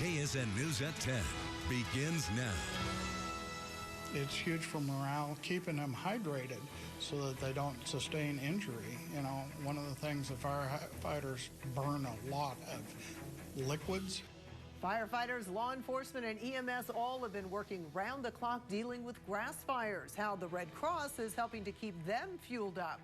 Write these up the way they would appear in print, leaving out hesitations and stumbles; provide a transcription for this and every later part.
KSN News at 10 begins now. It's huge for morale, keeping them hydrated so that they don't sustain injury. You know, one of the things the firefighters burn a lot of liquids. Firefighters, law enforcement, and EMS all have been working round the clock dealing with grass fires. How the Red Cross is helping to keep them fueled up.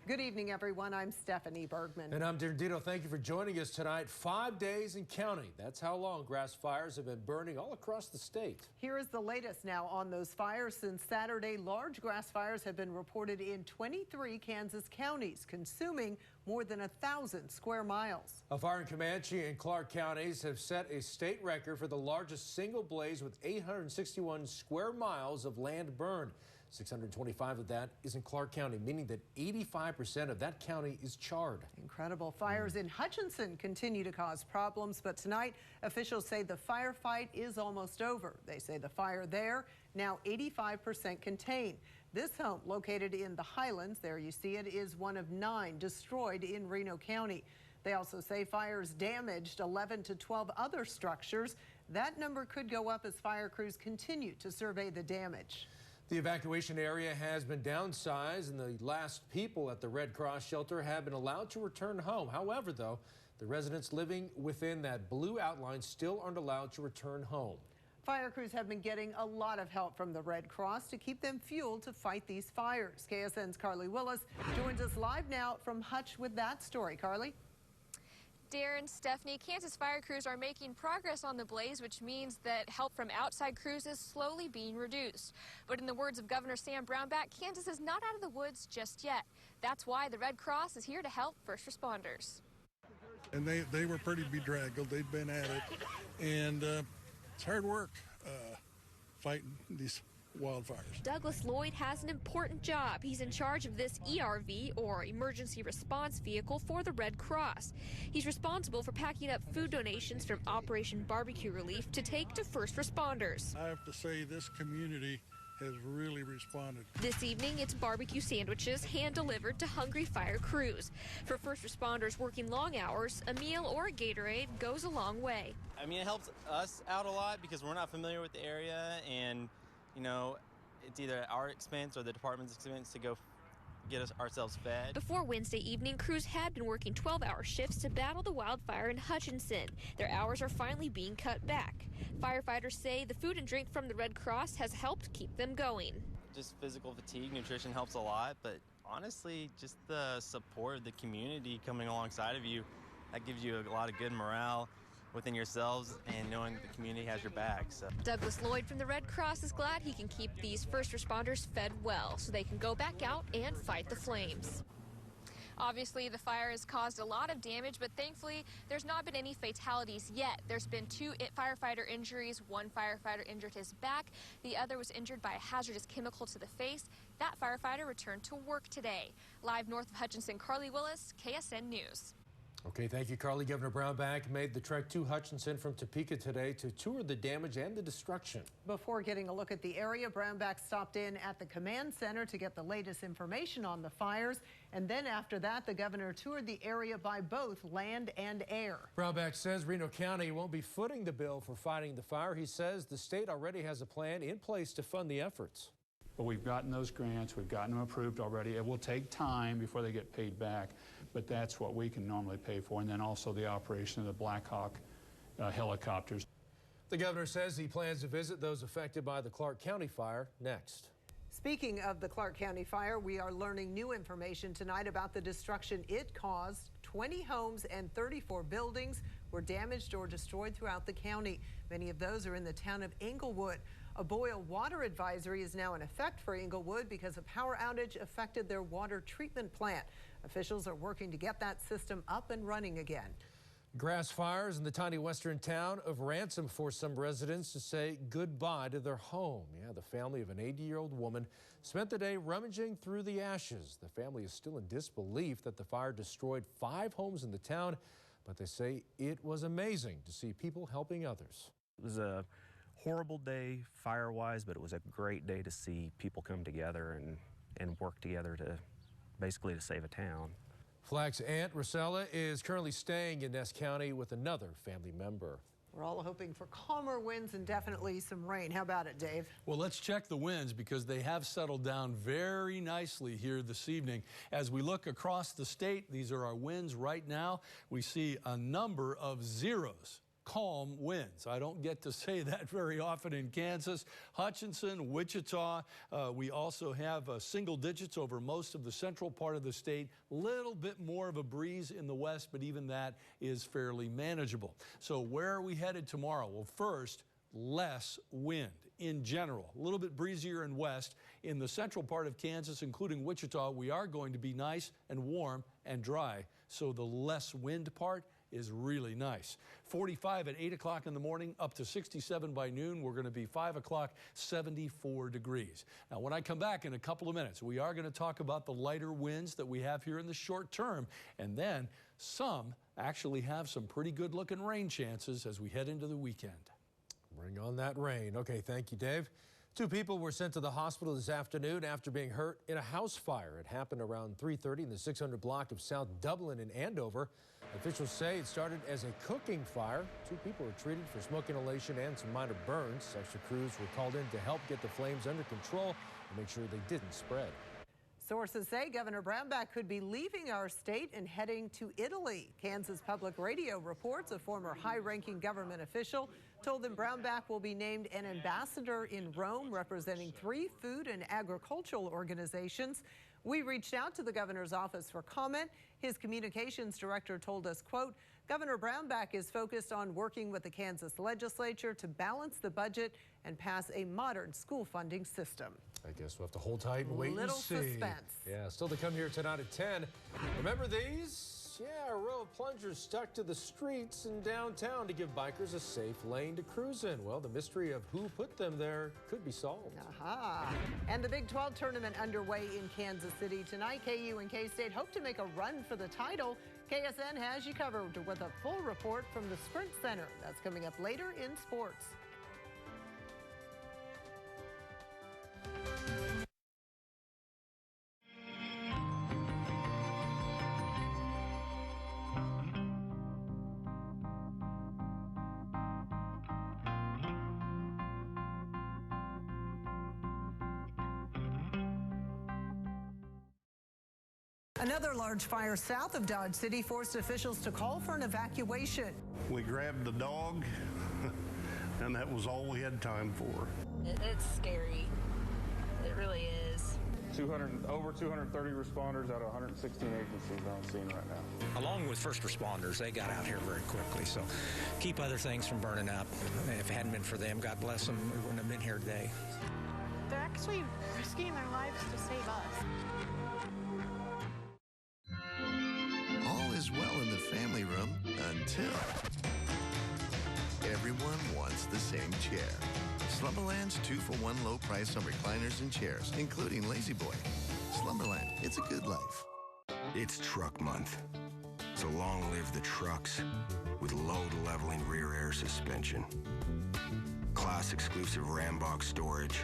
Good evening, everyone. I'm Stephanie Bergman. And I'm Darren Dito. Thank you for joining us tonight. 5 days and counting. That's how long grass fires have been burning all across the state. Here is the latest now on those fires. Since Saturday, large grass fires have been reported in 23 Kansas counties, consuming more than 1,000 square miles. A fire in Comanche and Clark counties have set a state record for the largest single blaze with 861 square miles of land burned. 625 of that is in Clark County, meaning that 85% of that county is charred. Incredible. Fires in Hutchinson continue to cause problems, but tonight officials say the firefight is almost over. They say the fire there now 85% contained. This home, located in the Highlands, there you see it, is one of 9 destroyed in Reno County. They also say fires damaged 11 to 12 other structures. That number could go up as fire crews continue to survey the damage. The evacuation area has been downsized, and the last people at the Red Cross shelter have been allowed to return home. However, though, the residents living within that blue outline still aren't allowed to return home. Fire crews have been getting a lot of help from the Red Cross to keep them fueled to fight these fires. KSN's Carly Willis joins us live now from Hutch with that story. Carly? Darren, Stephanie, Kansas fire crews are making progress on the blaze, which means that help from outside crews is slowly being reduced. But in the words of Governor Sam Brownback, Kansas is not out of the woods just yet. That's why the Red Cross is here to help first responders. And they were pretty bedraggled. They'd been at it, and it's hard work fighting these wildfires. Douglas Lloyd has an important job. He's in charge of this ERV, or Emergency Response Vehicle, for the Red Cross. He's responsible for packing up food donations from Operation Barbecue Relief to take to first responders. I have to say this community has really responded. This evening, it's barbecue sandwiches hand-delivered to hungry fire crews. For first responders working long hours, a meal or a Gatorade goes a long way. I mean, it helps us out a lot because we're not familiar with the area, and you know, it's either at our expense or the department's expense to go get ourselves fed. Before Wednesday evening, crews had been working 12-hour shifts to battle the wildfire in Hutchinson. Their hours are finally being cut back. Firefighters say the food and drink from the Red Cross has helped keep them going. Just physical fatigue, nutrition helps a lot, but honestly, just the support of the community coming alongside of you, that gives you a lot of good morale within yourselves and knowing that the community has your back. So Douglas Lloyd from the Red Cross is glad he can keep these first responders fed well so they can go back out and fight the flames. Obviously, the fire has caused a lot of damage, but thankfully, there's not been any fatalities yet. There's been 2 firefighter injuries. One firefighter injured his back. The other was injured by a hazardous chemical to the face. That firefighter returned to work today. Live north of Hutchinson, Carly Willis, KSN News. Okay, thank you, Carly. Governor Brownback made the trek to Hutchinson from Topeka today to tour the damage and the destruction. Before getting a look at the area, Brownback stopped in at the command center to get the latest information on the fires. And then after that, the governor toured the area by both land and air. Brownback says Reno County won't be footing the bill for fighting the fire. He says the state already has a plan in place to fund the efforts. But we've gotten those grants, we've gotten them approved already. It will take time before they get paid back, but that's what we can normally pay for. And then also the operation of the Black Hawk helicopters. The governor says he plans to visit those affected by the Clark County fire next. Speaking of the Clark County fire, we are learning new information tonight about the destruction it caused. 20 homes and 34 buildings were damaged or destroyed throughout the county. Many of those are in the town of Englewood. A boil water advisory is now in effect for Englewood because a power outage affected their water treatment plant. Officials are working to get that system up and running again. Grass fires in the tiny western town of Ransom forced some residents to say goodbye to their home. Yeah, the family of an 80-year-old woman spent the day rummaging through the ashes. The family is still in disbelief that the fire destroyed 5 homes in the town, but they say it was amazing to see people helping others. It was a horrible day fire-wise, but it was a great day to see people come together and work together to basically to save a town. Flack's aunt, Rosella, is currently staying in Ness County with another family member. We're all hoping for calmer winds and definitely some rain. How about it, Dave? Well, let's check the winds because they have settled down very nicely here this evening. As we look across the state, these are our winds right now. We see a number of zeros. Calm winds. I don't get to say that very often in Kansas. Hutchinson, Wichita, we also have single digits over most of the central part of the state. Little bit more of a breeze in the west, but even that is fairly manageable. So where are we headed tomorrow? Well, first, less wind in general. A little bit breezier in west. In the central part of Kansas, including Wichita, we are going to be nice and warm and dry. So the less wind part is really nice. 45 at 8 o'clock in the morning, up to 67 by noon. We're going to be 5 o'clock, 74 degrees. Now, when I come back in a couple of minutes, we are going to talk about the lighter winds that we have here in the short term. And then some actually have some pretty good looking rain chances as we head into the weekend. Bring on that rain. Okay, thank you, Dave. 2 people were sent to the hospital this afternoon after being hurt in a house fire. It happened around 3:30 in the 600 block of South Dublin in Andover. Officials say it started as a cooking fire. 2 people were treated for smoke inhalation and some minor burns. Extra crews were called in to help get the flames under control and make sure they didn't spread. Sources say Governor Brownback could be leaving our state and heading to Italy. Kansas Public Radio reports a former high-ranking government official told them Brownback will be named an ambassador in Rome representing 3 food and agricultural organizations. We reached out to the governor's office for comment. His communications director told us, quote, Governor Brownback is focused on working with the Kansas legislature to balance the budget and pass a modern school funding system. I guess we'll have to hold tight and wait and see. Little suspense. Yeah, still to come here tonight at 10. Remember these? Yeah, a row of plungers stuck to the streets in downtown to give bikers a safe lane to cruise in. Well, the mystery of who put them there could be solved. Aha. And the Big 12 tournament underway in Kansas City tonight. KU and K-State hope to make a run for the title. KSN has you covered with a full report from the Sprint Center. That's coming up later in sports. Another large fire south of Dodge City forced officials to call for an evacuation. We grabbed the dog, and that was all we had time for. It's scary. It really is. Over 230 responders out of 116 agencies on scene right now. Along with first responders, they got out here very quickly, so keep other things from burning up. If it hadn't been for them, God bless them, we wouldn't have been here today. They're actually risking their lives to save us. All is well in the family room until everyone wants the same chair. Slumberland's 2-for-1 low price on recliners and chairs, including Lazy Boy. Slumberland, it's a good life. It's truck month, so long live the trucks with load leveling rear air suspension, class exclusive Ram box storage,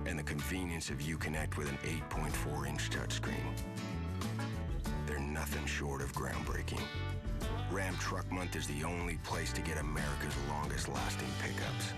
and the convenience of Uconnect with an 8.4-inch touchscreen. They're nothing short of groundbreaking. Ram Truck Month is the only place to get America's longest lasting pickups.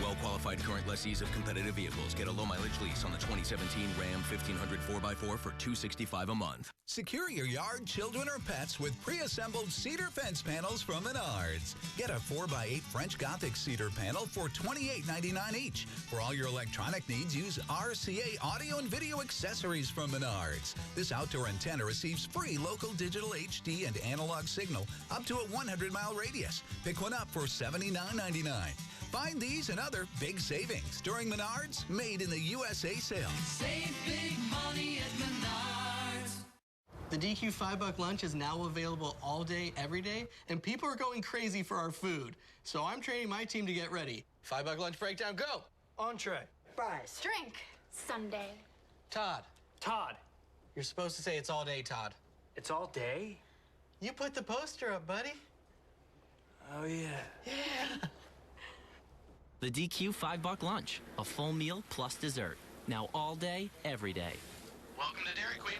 Well-qualified current lessees of competitive vehicles get a low-mileage lease on the 2017 Ram 1500 4x4 for $265 a month. Secure your yard, children, or pets with pre-assembled cedar fence panels from Menards. Get a 4x8 French Gothic cedar panel for $28.99 each. For all your electronic needs, use RCA audio and video accessories from Menards. This outdoor antenna receives free local digital HD and analog signal up to a 100-mile radius. Pick one up for $79.99. Find these and other big savings during Menards Made in the USA sale. Save big money at Menards. The DQ $5 lunch is now available all day, every day, and people are going crazy for our food. So I'm training my team to get ready. $5 lunch breakdown, go! Entree. Fries. Drink. Sunday. Todd. Todd. You're supposed to say it's all day, Todd. It's all day? You put the poster up, buddy. Oh, yeah. Yeah. The DQ $5 lunch, a full meal plus dessert. Now all day, every day. Welcome to Dairy Queen.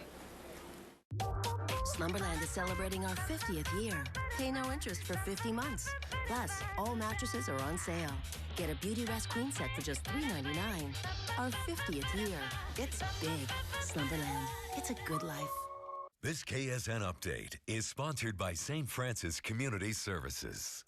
Slumberland is celebrating our 50th year. Pay no interest for 50 months. Plus, all mattresses are on sale. Get a Beauty Rest Queen set for just $3.99. Our 50th year. It's big. Slumberland. It's a good life. This KSN update is sponsored by St. Francis Community Services.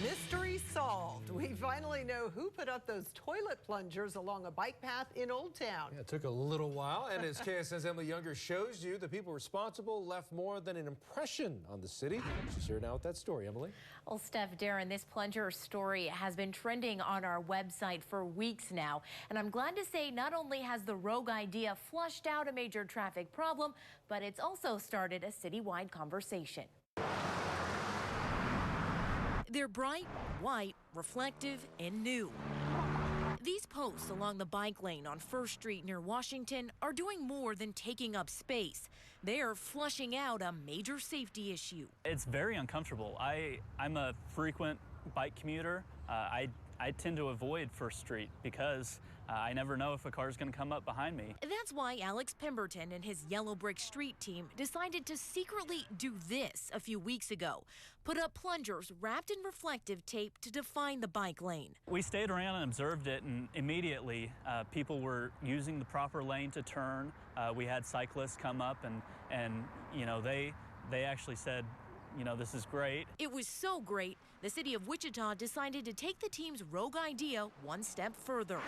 Mystery solved. We finally know who put up those toilet plungers along a bike path in Old Town. Yeah, it took a little while, and as KSN's Emily Younger shows you, the people responsible left more than an impression on the city. She's here now with that story, Emily. Well, Steph, Darren, this plunger story has been trending on our website for weeks now, and I'm glad to say not only has the rogue idea flushed out a major traffic problem, but it's also started a citywide conversation. They're bright, white, reflective, and new. These posts along the bike lane on 1st Street near Washington are doing more than taking up space. They're flushing out a major safety issue. It's very uncomfortable. I'm a frequent bike commuter. I tend to avoid 1st Street because I never know if a car is going to come up behind me. That's why Alex Pemberton and his Yellow Brick Street team decided to secretly do this a few weeks ago. Put up plungers wrapped in reflective tape to define the bike lane. We stayed around and observed it, and immediately people were using the proper lane to turn. We had cyclists come up and you know, they actually said, you know, this is great. It was so great, the city of Wichita decided to take the team's rogue idea one step further.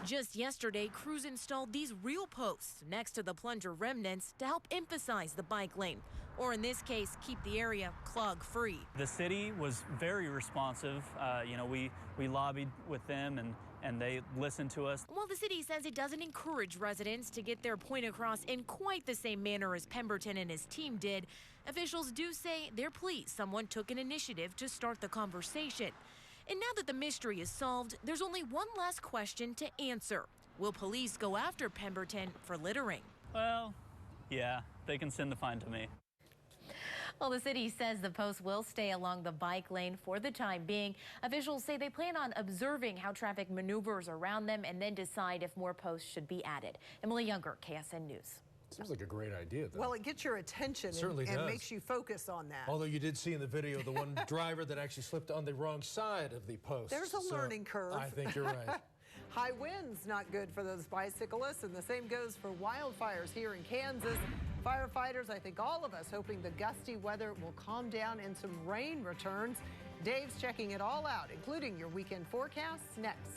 Just yesterday, crews installed these real posts next to the plunger remnants to help emphasize the bike lane, or in this case, keep the area clog-free. The city was very responsive. You know, we lobbied with them and they listened to us. While the city says it doesn't encourage residents to get their point across in quite the same manner as Pemberton and his team did, officials do say they're pleased someone took an initiative to start the conversation. And now that the mystery is solved, there's only one last question to answer. Will police go after Pemberton for littering? Well, yeah, they can send the fine to me. Well, the city says the posts will stay along the bike lane for the time being. Officials say they plan on observing how traffic maneuvers around them and then decide if more posts should be added. Emily Younger, KSN News. Seems like a great idea, though. Well, it gets your attention and makes you focus on that. Although you did see in the video the one driver that actually slipped on the wrong side of the post. There's a learning curve. I think you're right. High winds not good for those bicyclists, and the same goes for wildfires here in Kansas. Firefighters, I think all of us, hoping the gusty weather will calm down and some rain returns. Dave's checking it all out, including your weekend forecasts next.